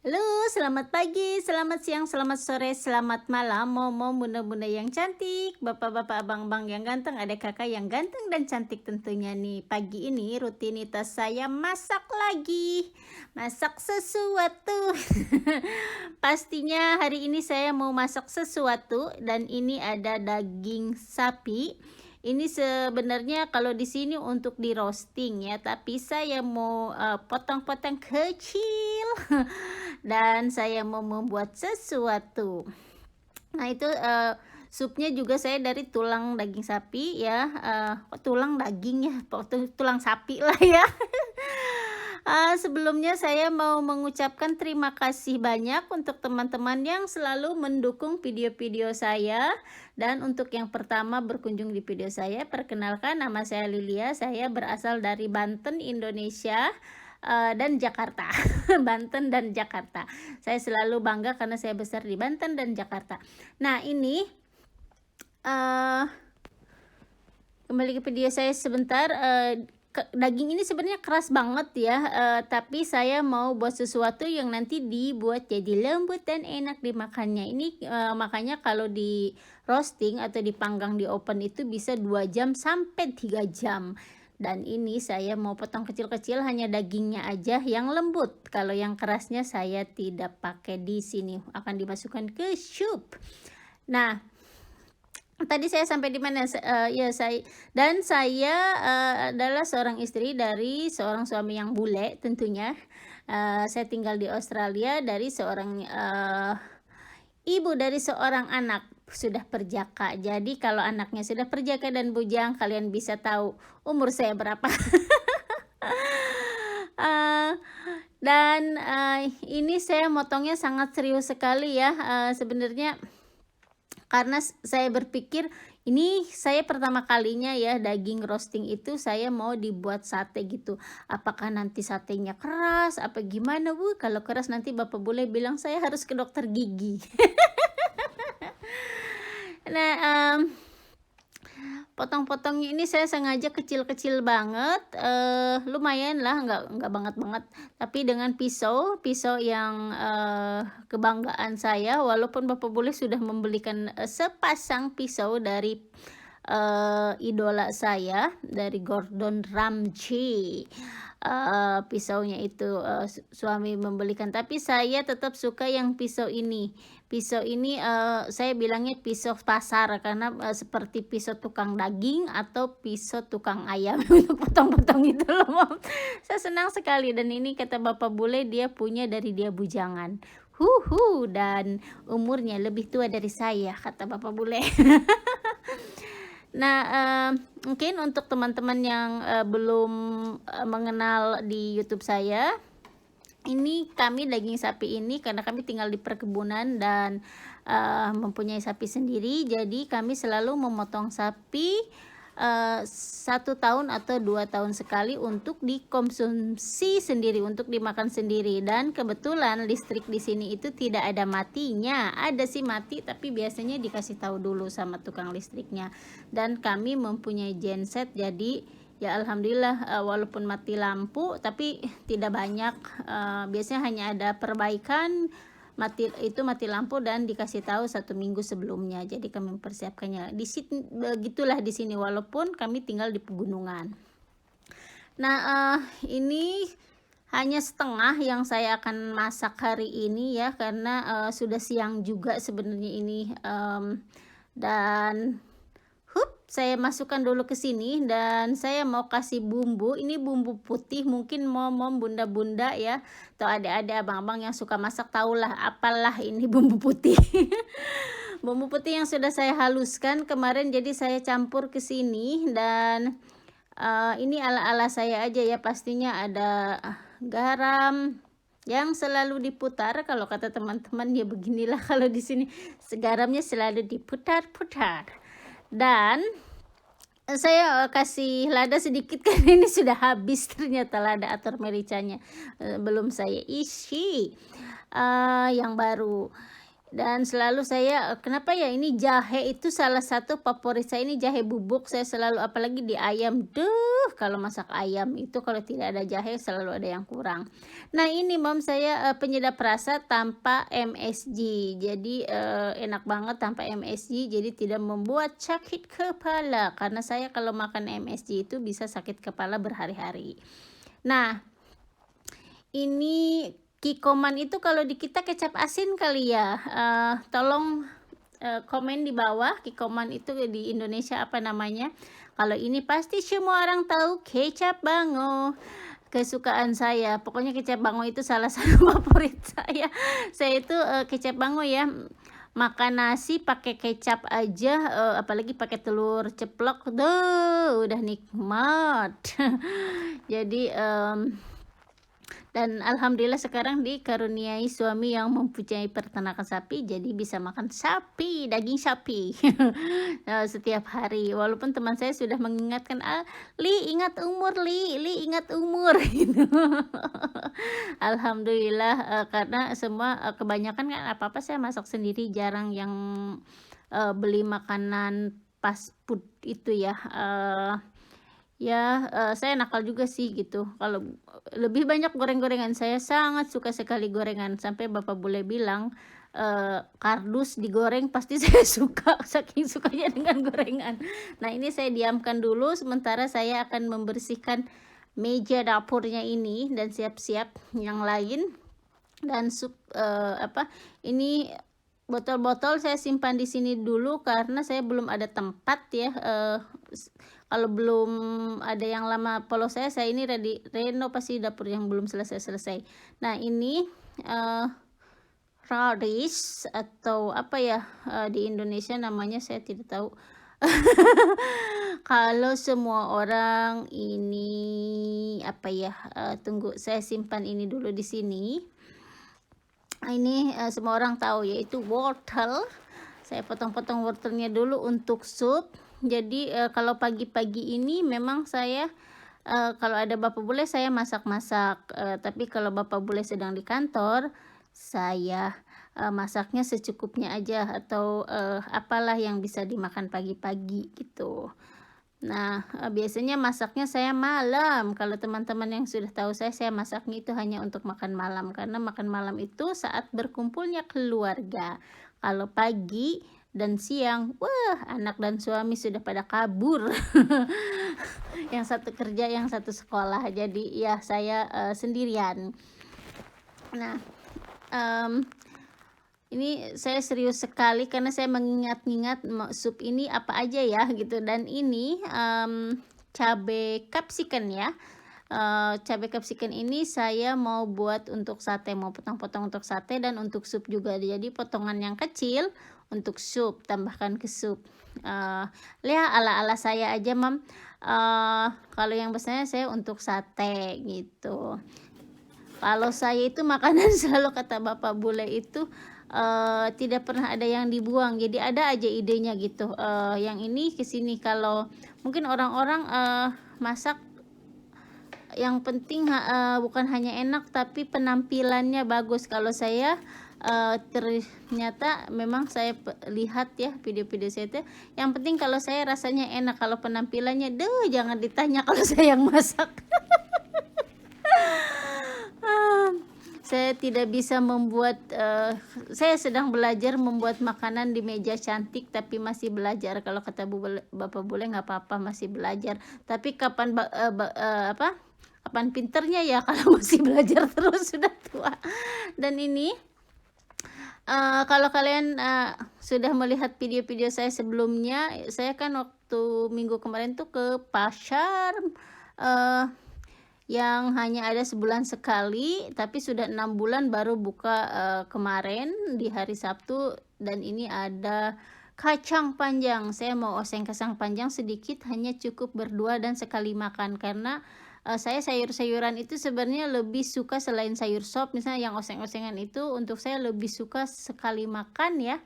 Halo, selamat pagi, selamat siang, selamat sore, selamat malam, momo, bunda-bunda yang cantik, bapak-bapak, abang-abang yang ganteng, ada kakak yang ganteng dan cantik tentunya nih. Pagi ini rutinitas saya masak lagi, masak sesuatu. Pastinya hari ini saya mau masak sesuatu dan ini ada daging sapi. Ini sebenarnya kalau di sini untuk di roasting ya, tapi saya mau potong-potong kecil dan saya mau membuat sesuatu. Nah itu, supnya juga saya dari tulang daging sapi ya, kok tulang daging ya, tulang sapi lah ya. Sebelumnya saya mau mengucapkan terima kasih banyak untuk teman-teman yang selalu mendukung video-video saya. Dan untuk yang pertama berkunjung di video saya, perkenalkan nama saya Lilia, saya berasal dari Banten, Indonesia, dan Jakarta. Banten dan Jakarta. Saya selalu bangga karena saya besar di Banten dan Jakarta. Nah ini, eee kembali ke video saya sebentar, daging ini sebenarnya keras banget ya, tapi saya mau buat sesuatu yang nanti dibuat jadi lembut dan enak dimakannya. Ini, makanya kalau di roasting atau dipanggang di oven itu bisa 2 jam sampai 3 jam. Dan ini saya mau potong kecil-kecil hanya dagingnya aja yang lembut, kalau yang kerasnya saya tidak pakai di sini, akan dimasukkan ke sup. Nah, tadi saya sampai di mana? Ya saya, adalah seorang istri dari seorang suami yang bule tentunya. Saya tinggal di Australia dari seorang, ibu dari seorang anak sudah perjaka. Jadi kalau anaknya sudah perjaka dan bujang, kalian bisa tahu umur saya berapa. Eee, ini saya motongnya sangat serius sekali ya, sebenarnya karena saya berpikir, ini saya pertama kalinya ya daging roasting itu saya mau dibuat sate gitu. Apakah nanti satenya keras, apa gimana? Kalau keras nanti bapak bule bilang saya harus ke dokter gigi. Nah, potong-potongnya ini saya sengaja kecil-kecil banget, lumayan lah, nggak banget-banget, tapi dengan pisau, pisau yang, kebanggaan saya, walaupun bapak bule sudah membelikan, sepasang pisau dari, idola saya, dari Gordon Ramsay. Pisaunya itu, suami membelikan, tapi saya tetap suka yang pisau ini. Pisau ini, saya bilangnya pisau pasar karena, seperti pisau tukang daging atau pisau tukang ayam untuk potong-potong itu loh. Saya senang sekali dan ini kata bapak bule dia punya dari dia bujangan. Dan umurnya lebih tua dari saya kata bapak bule. Nah, mungkin untuk teman-teman yang, belum, mengenal di YouTube saya, ini kami daging sapi ini karena kami tinggal di perkebunan dan, mempunyai sapi sendiri, jadi kami selalu memotong sapi, 1 tahun atau 2 tahun sekali untuk dikonsumsi sendiri, untuk dimakan sendiri. Dan kebetulan listrik di sini itu tidak ada matinya, ada sih mati tapi biasanya dikasih tahu dulu sama tukang listriknya. Dan kami mempunyai genset jadi ya alhamdulillah, walaupun mati lampu tapi tidak banyak, biasanya hanya ada perbaikan, mati lampu dan dikasih tahu 1 minggu sebelumnya. Jadi kami mempersiapkannya. Begitulah di sini walaupun kami tinggal di pegunungan. Nah, ini hanya setengah yang saya akan masak hari ini ya karena, sudah siang juga sebenarnya ini, dan saya masukkan dulu ke sini dan saya mau kasih bumbu, ini bumbu putih mungkin mom-mom, bunda-bunda ya, atau adik-adik, abang-abang yang suka masak tahulah apalah ini bumbu putih. Bumbu putih yang sudah saya haluskan kemarin jadi saya campur ke sini dan, ini ala-ala saya aja ya pastinya ada, garam yang selalu diputar kalau kata teman-teman ya beginilah kalau di sini, garamnya selalu diputar-putar. Dan saya, kasih lada sedikit karena ini sudah habis ternyata lada atau mericanya, belum saya isi, yang baru. Dan selalu saya, kenapa ya, ini jahe itu salah satu favorit saya, ini jahe bubuk, saya selalu apalagi di ayam, kalau masak ayam itu kalau tidak ada jahe selalu ada yang kurang. Nah ini Mom saya, penyedap rasa tanpa MSG, jadi, enak banget tanpa MSG, jadi tidak membuat sakit kepala, karena saya kalau makan MSG itu bisa sakit kepala berhari-hari. Nah, ini kikoman itu kalau di kita kecap asin kali ya? Tolong komen di bawah kikoman itu di Indonesia apa namanya. Kalau ini pasti semua orang tahu kecap bango. Kesukaan saya, pokoknya kecap bango itu salah satu favorit saya. Saya itu kecap bango ya. Makan nasi pakai kecap aja, apalagi pakai telur ceplok, udah nikmat. Jadi dan alhamdulillah sekarang dikaruniai suami yang mempunyai peternakan sapi, jadi bisa makan sapi, daging sapi setiap hari. Walaupun teman saya sudah mengingatkan, Li ingat umur, Li ingat umur gitu. Alhamdulillah, karena semua kebanyakan kan apa-apa saya masak sendiri, jarang yang beli makanan fast food itu ya. Saya nakal juga sih gitu, kalau lebih banyak goreng-gorengan, saya sangat suka sekali gorengan, sampai bapak bule bilang, kardus digoreng pasti saya suka, saking sukanya dengan gorengan. Nah ini saya diamkan dulu, sementara saya akan membersihkan meja dapurnya ini dan siap-siap yang lain. Dan ini botol-botol saya simpan di sini dulu karena saya belum ada tempat ya. Kalau belum ada yang lama follow saya ini renovasi dapur yang belum selesai. Nah ini radish atau apa ya, di Indonesia namanya saya tidak tahu. Kalau semua orang ini apa ya, tunggu saya simpan ini dulu di sini. Ini semua orang tahu yaitu wortel. Saya potong-potong wortelnya dulu untuk sup. Jadi kalau pagi-pagi ini memang saya kalau ada bapak bule saya masak-masak, tapi kalau bapak bule sedang di kantor saya masaknya secukupnya aja, atau apalah yang bisa dimakan pagi-pagi gitu. Nah, biasanya masaknya saya malam. Kalau teman-teman yang sudah tahu saya masaknya itu hanya untuk makan malam, karena makan malam itu saat berkumpulnya keluarga. Kalau pagi dan siang, wah anak dan suami sudah pada kabur. Yang satu kerja, yang satu sekolah. Jadi ya saya sendirian. Nah, ini saya serius sekali karena saya mengingat-ingat sup ini apa aja ya gitu. Dan ini cabai capsicum ya. Cabai capsicum ini saya mau buat untuk sate, mau potong-potong untuk sate dan untuk sup juga. Jadi potongan yang kecil untuk sup, tambahkan ke sup. Lihat ala-ala saya aja Mam. Kalau yang besarnya saya untuk sate gitu. Kalau saya itu makanan selalu kata bapak bule itu tidak pernah ada yang dibuang, jadi ada aja idenya gitu. Yang ini kesini, kalau mungkin orang-orang masak yang penting bukan hanya enak tapi penampilannya bagus. Kalau saya ternyata memang saya lihat ya video-video saya itu, yang penting kalau saya rasanya enak, kalau penampilannya jangan ditanya kalau saya yang masak. Saya tidak bisa membuat, saya sedang belajar membuat makanan di meja cantik, tapi masih belajar. Kalau kata bapak bule nggak apa-apa, masih belajar. Tapi kapan kapan pinternya ya kalau masih belajar terus, sudah tua. Dan ini kalau kalian sudah melihat video-video saya sebelumnya, saya kan waktu minggu kemarin tuh ke pasar yang hanya ada sebulan sekali, tapi sudah 6 bulan baru buka kemarin di hari Sabtu. Dan ini ada kacang panjang, saya mau oseng kacang panjang sedikit, hanya cukup berdua dan sekali makan, karena saya sayur-sayuran itu sebenarnya lebih suka selain sayur sop, misalnya yang oseng-osengan itu untuk saya lebih suka sekali makan ya.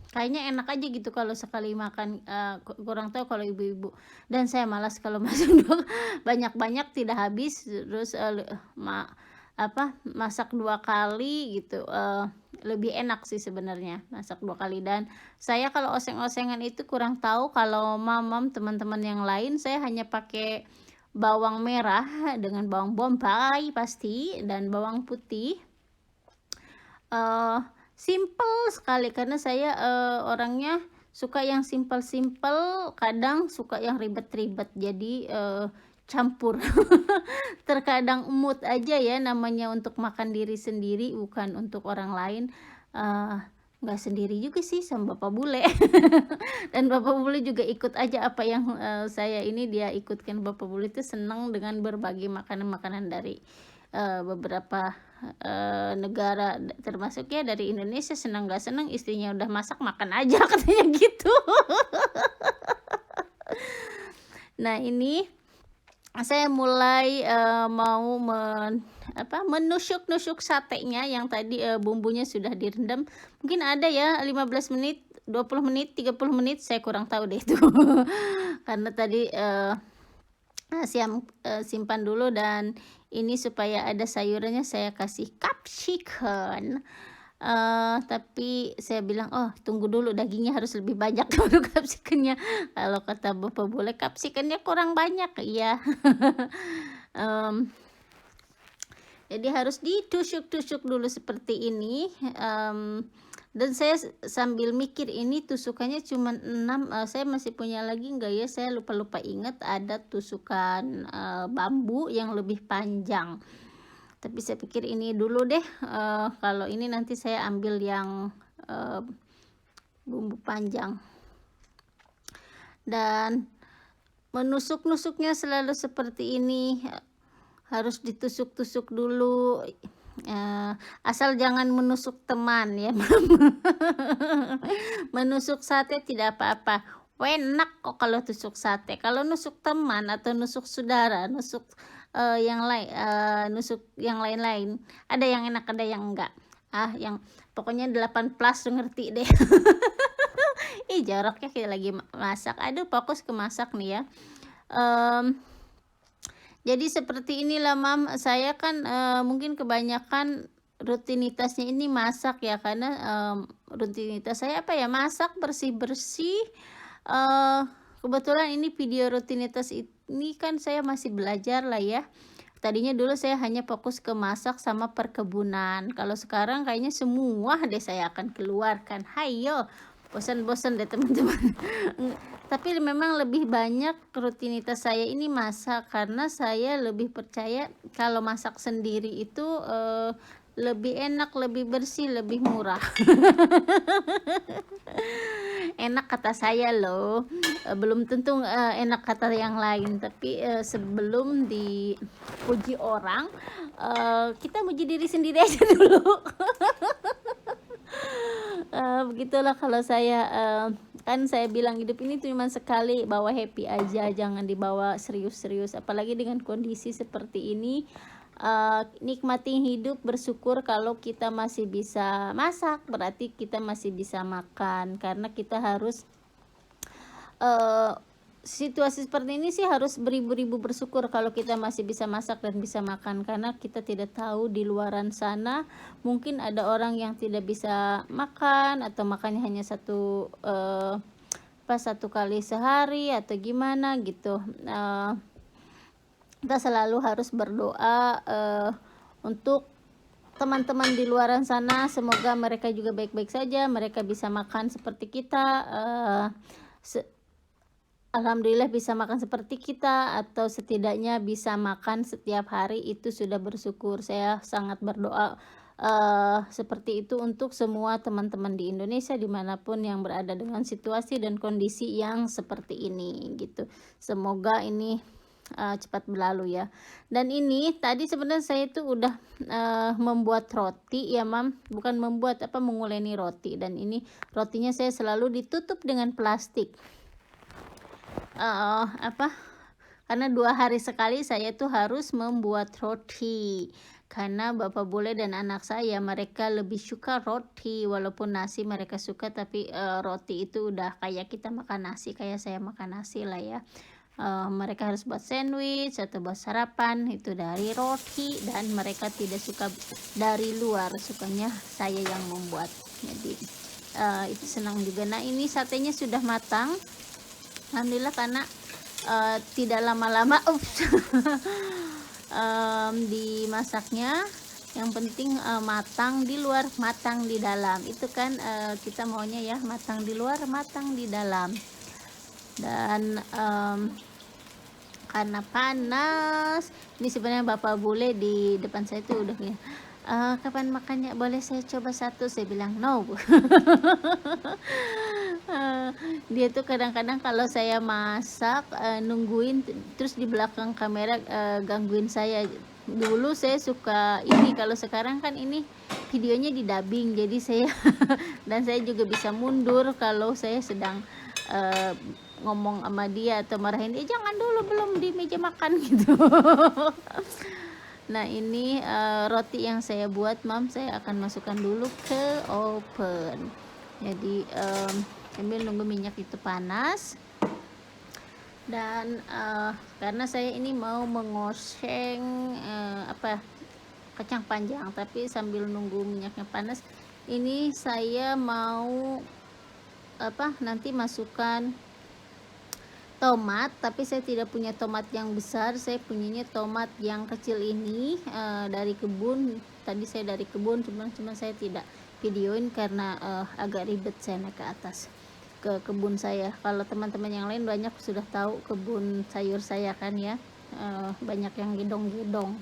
Kayaknya enak aja gitu kalau sekali makan, kurang tahu kalau ibu-ibu. Dan saya malas kalau masak banyak-banyak tidak habis, terus masak 2 kali gitu. lebih enak sih sebenarnya masak 2 kali. Dan saya kalau oseng-osengan itu kurang tahu, kalau mamam teman-teman yang lain saya hanya pakai bawang merah dengan bawang bombay pasti dan bawang putih. Simple sekali karena saya orangnya suka yang simple-simple, kadang suka yang ribet-ribet, jadi campur. Terkadang mood aja ya, namanya untuk makan diri sendiri bukan untuk orang lain. Nggak sendiri juga sih sama bapak bule. Dan bapak bule juga ikut aja apa yang saya ini dia ikutkan. Bapak bule itu senang dengan berbagi makanan-makanan dari beberapa negara, termasuk ya dari Indonesia. Senang nggak senang istrinya udah masak makan aja katanya gitu. Nah ini saya mulai mau menusuk-nusuk satenya yang tadi bumbunya sudah direndam. Mungkin ada ya 15 menit, 20 menit, 30 menit, saya kurang tahu deh itu. Karena tadi simpan dulu. Dan ini supaya ada sayurannya saya kasih capsicum. Tapi saya bilang, oh tunggu dulu, dagingnya harus lebih banyak baru capsicumnya. Kalau kata bapak bule capsicumnya kurang banyak, iya. Jadi harus ditusuk-tusuk dulu seperti ini. Dan saya sambil mikir ini tusukannya cuma 6, saya masih punya lagi enggak ya, saya lupa ingat ada tusukan bambu yang lebih panjang. Tapi saya pikir ini dulu deh, kalau ini nanti saya ambil yang bumbu panjang. Dan menusuk-nusuknya selalu seperti ini, harus ditusuk-tusuk dulu. Asal jangan menusuk teman ya. Menusuk sate tidak apa-apa, enak kok kalau tusuk sate. Kalau nusuk teman atau nusuk saudara, nusuk yang lain, nusuk yang lain-lain, ada yang enak ada yang enggak. Yang pokoknya 8 plus ngerti deh. Joroknya kayak lagi masak. Aduh, fokus ke masak nih ya. Jadi seperti inilah mam, saya kan mungkin kebanyakan rutinitasnya ini masak ya, karena rutinitas saya apa ya, masak, bersih-bersih. Kebetulan ini video rutinitas ini kan saya masih belajar lah ya. Tadinya dulu saya hanya fokus ke masak sama perkebunan. Kalau sekarang kayaknya semua deh saya akan keluarkan. Hayo, bosan-bosan deh teman-teman. Tapi memang lebih banyak rutinitas saya ini masak, karena saya lebih percaya kalau masak sendiri itu lebih enak, lebih bersih, lebih murah. Enak kata saya loh, belum tentu enak kata yang lain. Tapi sebelum dipuji orang, kita muji diri sendiri aja dulu. Begitulah kalau saya, kan saya bilang hidup ini cuma sekali, bawa happy aja, jangan dibawa serius-serius. Apalagi dengan kondisi seperti ini, nikmati hidup, bersyukur kalau kita masih bisa masak, berarti kita masih bisa makan. Karena kita harus situasi seperti ini sih harus beribu-ribu bersyukur kalau kita masih bisa masak dan bisa makan. Karena kita tidak tahu di luaran sana mungkin ada orang yang tidak bisa makan, atau makannya hanya satu kali sehari atau gimana gitu. Kita selalu harus berdoa untuk teman-teman di luaran sana, semoga mereka juga baik-baik saja, mereka bisa makan seperti kita. Alhamdulillah bisa makan seperti kita, atau setidaknya bisa makan setiap hari, itu sudah bersyukur. Saya sangat berdoa seperti itu untuk semua teman-teman di Indonesia dimanapun yang berada dengan situasi dan kondisi yang seperti ini gitu. Semoga ini cepat berlalu ya. Dan ini tadi sebenarnya saya itu udah membuat roti ya mam, bukan menguleni roti. Dan ini rotinya saya selalu ditutup dengan plastik. Karena 2 hari sekali saya tuh harus membuat roti, karena bapak bule dan anak saya mereka lebih suka roti. Walaupun nasi mereka suka, tapi roti itu udah kayak kita makan nasi, kayak saya makan nasi lah ya. Mereka harus buat sandwich atau buat sarapan itu dari roti, dan mereka tidak suka dari luar, sukanya saya yang membuat. Jadi itu senang juga. Nah, ini satenya sudah matang, alhamdulillah, karena tidak lama-lama dimasaknya. Yang penting matang di luar, matang di dalam. Itu kan kita maunya ya, matang di luar, matang di dalam. Dan karena panas, ini sebenarnya bapak bule di depan saya itu udah bilang, kapan makannya, boleh saya coba satu? Saya bilang no. Dia tuh kadang-kadang kalau saya masak nungguin, terus di belakang kamera gangguin saya. Dulu saya suka ini, kalau sekarang kan ini videonya di dubbing, jadi saya dan saya juga bisa mundur kalau saya sedang ngomong sama dia atau marahin dia, jangan dulu, belum di meja makan gitu. Nah, ini roti yang saya buat, Mam, saya akan masukkan dulu ke oven. Jadi sambil nunggu minyak itu panas. Dan karena saya ini mau mengoseng kacang panjang, tapi sambil nunggu minyaknya panas, ini saya mau nanti masukkan tomat, tapi saya tidak punya tomat yang besar, saya punyanya tomat yang kecil ini dari kebun. Tadi saya dari kebun, cuman saya tidak videoin karena agak ribet saya naik ke atas ke kebun saya. Kalau teman-teman yang lain banyak sudah tahu kebun sayur saya kan ya, banyak yang gedong-gedong.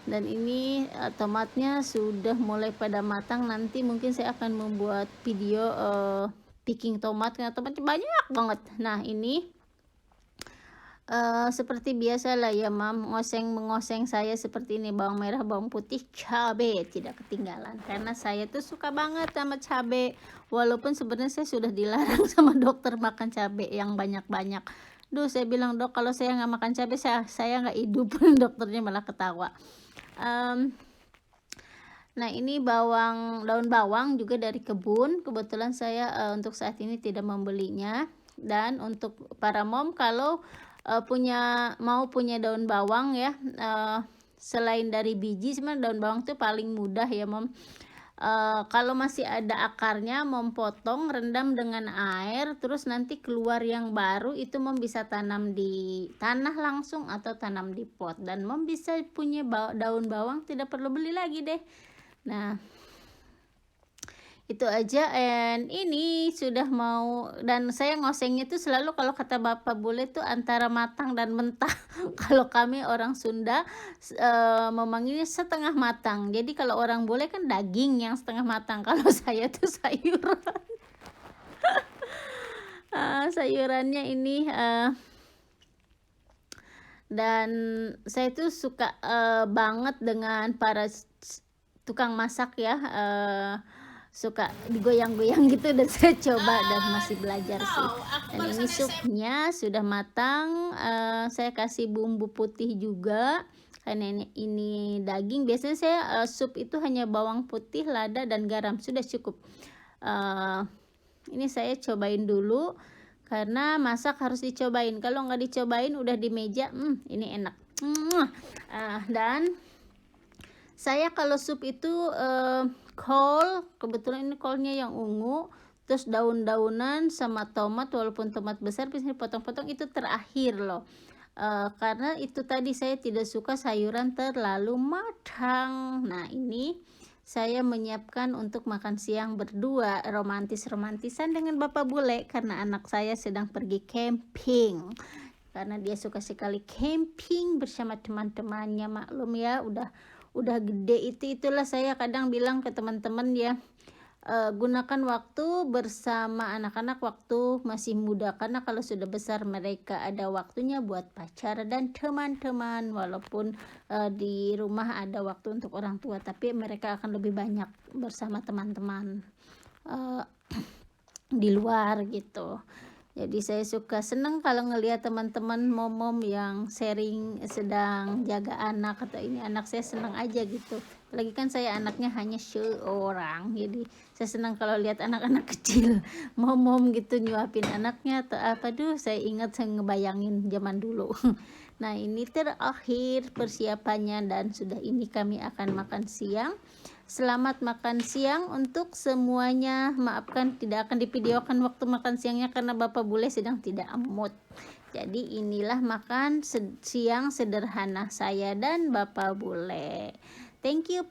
Dan ini tomatnya sudah mulai pada matang. Nanti mungkin saya akan membuat video picking tomat, karena tomatnya banyak banget. Nah, ini seperti biasa lah ya, Mam, mengoseng saya seperti ini, bawang merah, bawang putih, cabai tidak ketinggalan, karena saya tuh suka banget sama cabai, walaupun sebenarnya saya sudah dilarang sama dokter makan cabai yang banyak-banyak. Saya bilang, dok, kalau saya nggak makan cabai saya nggak hidup. Dokternya malah ketawa. Nah, ini daun bawang juga dari kebun. Kebetulan saya untuk saat ini tidak membelinya. Dan untuk para mom, kalau mau punya daun bawang ya, selain dari biji, sebenarnya daun bawang itu paling mudah ya, mom. Kalau masih ada akarnya, mom potong, rendam dengan air, terus nanti keluar yang baru, itu mom bisa tanam di tanah langsung atau tanam di pot, dan mom bisa punya daun bawang, tidak perlu beli lagi deh. Nah, itu aja. And ini sudah mau, dan saya ngosengnya tuh selalu, kalau kata bapak bule tuh antara matang dan mentah. Kalau kami orang Sunda memanggilnya setengah matang. Jadi kalau orang bule kan daging yang setengah matang, kalau saya tuh sayuran. Sayurannya ini dan saya tuh suka banget dengan para tukang masak ya, suka digoyang-goyang gitu, dan saya coba dan masih belajar sih. Dan ini supnya sudah matang, saya kasih bumbu putih juga karena ini daging. Biasanya saya sup itu hanya bawang putih, lada, dan garam, sudah cukup. Ini saya cobain dulu, karena masak harus dicobain. Kalau nggak dicobain udah di meja, ini enak. Dan saya kalau sup itu kol, kebetulan ini kolnya yang ungu, terus daun-daunan sama tomat, walaupun tomat besar bisa dipotong-potong, itu terakhir loh. Karena itu tadi saya tidak suka sayuran terlalu matang. Nah, ini saya menyiapkan untuk makan siang berdua, romantisan dengan bapak bule, karena anak saya sedang pergi camping. Karena dia suka sekali camping bersama teman-temannya, maklum ya, udah gede, itulah saya kadang bilang ke teman-teman ya, gunakan waktu bersama anak-anak waktu masih muda, karena kalau sudah besar mereka ada waktunya buat pacar dan teman-teman. Walaupun di rumah ada waktu untuk orang tua, tapi mereka akan lebih banyak bersama teman-teman di luar gitu. Jadi saya suka senang kalau ngelihat teman-teman mom-mom yang sharing sedang jaga anak atau ini, anak saya senang aja gitu. Apalagi kan saya anaknya hanya seorang, jadi saya senang kalau lihat anak-anak kecil mom-mom gitu nyuapin anaknya atau apa. Duh, saya ingat, saya ngebayangin zaman dulu. Nah, ini terakhir persiapannya dan sudah ini kami akan makan siang. Selamat makan siang untuk semuanya. Maafkan tidak akan divideokan waktu makan siangnya karena Bapak Bule sedang tidak mood. Jadi inilah makan siang sederhana saya dan Bapak Bule. Thank you.